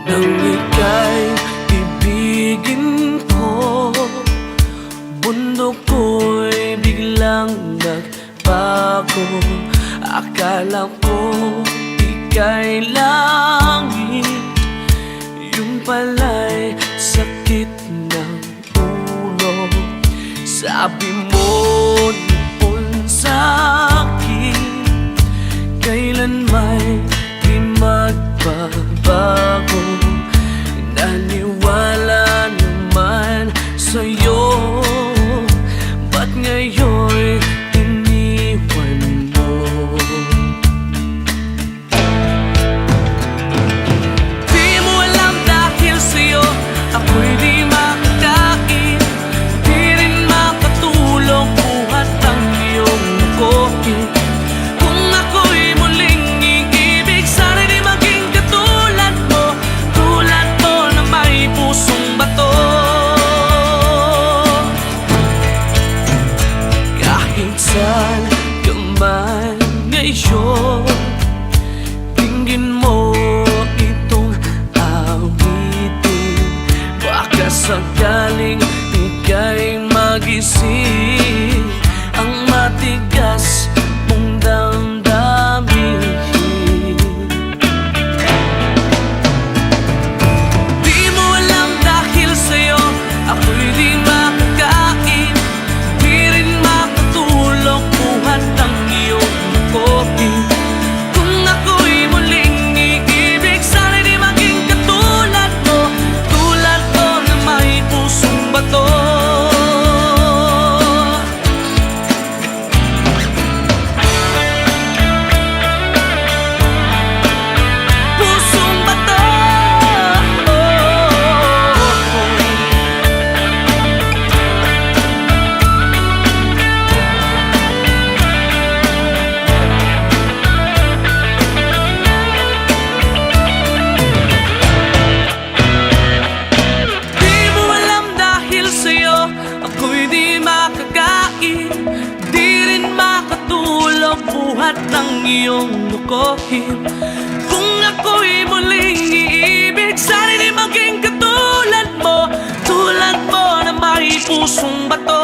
Nang ika'y ibigin ko, mundo ko'y biglang nagbago. Akala ko ika'y langit, yun pala'y sakit ng ulo. Sabi mo noon sa'kin, kailan may di magbabago. Naniwala naman sa'yo, ba't ngayon iniwan mo? Di mo alam dahil sa'yo ako'y di makakain, di rin makatulog buhat ang iyong kopi. Kung ako'y muling iibig, sana'y di maging katulad mo, tulad mo na may pusong bato. Kahit saan ka man ngayon, tingin mo itong awitin. Baka sakaling ika'y magising, ang matigas mong damdamin. Di mo alam dahil sa'yo ako'y di makakain, di rin makatulog buhat ang iyong kopi. Kung ako'y muling iibig, sana'y di maging katulad mo, tulad mo na may pusong bato. Pusong bato. Di mo alam dahil sa'yo ako'y di makakain, di rin makatulog buhat ng iyong lukohin. Kung ako'y muling iibig, sana'y di maging katulad mo, tulad mo na may pusong bato.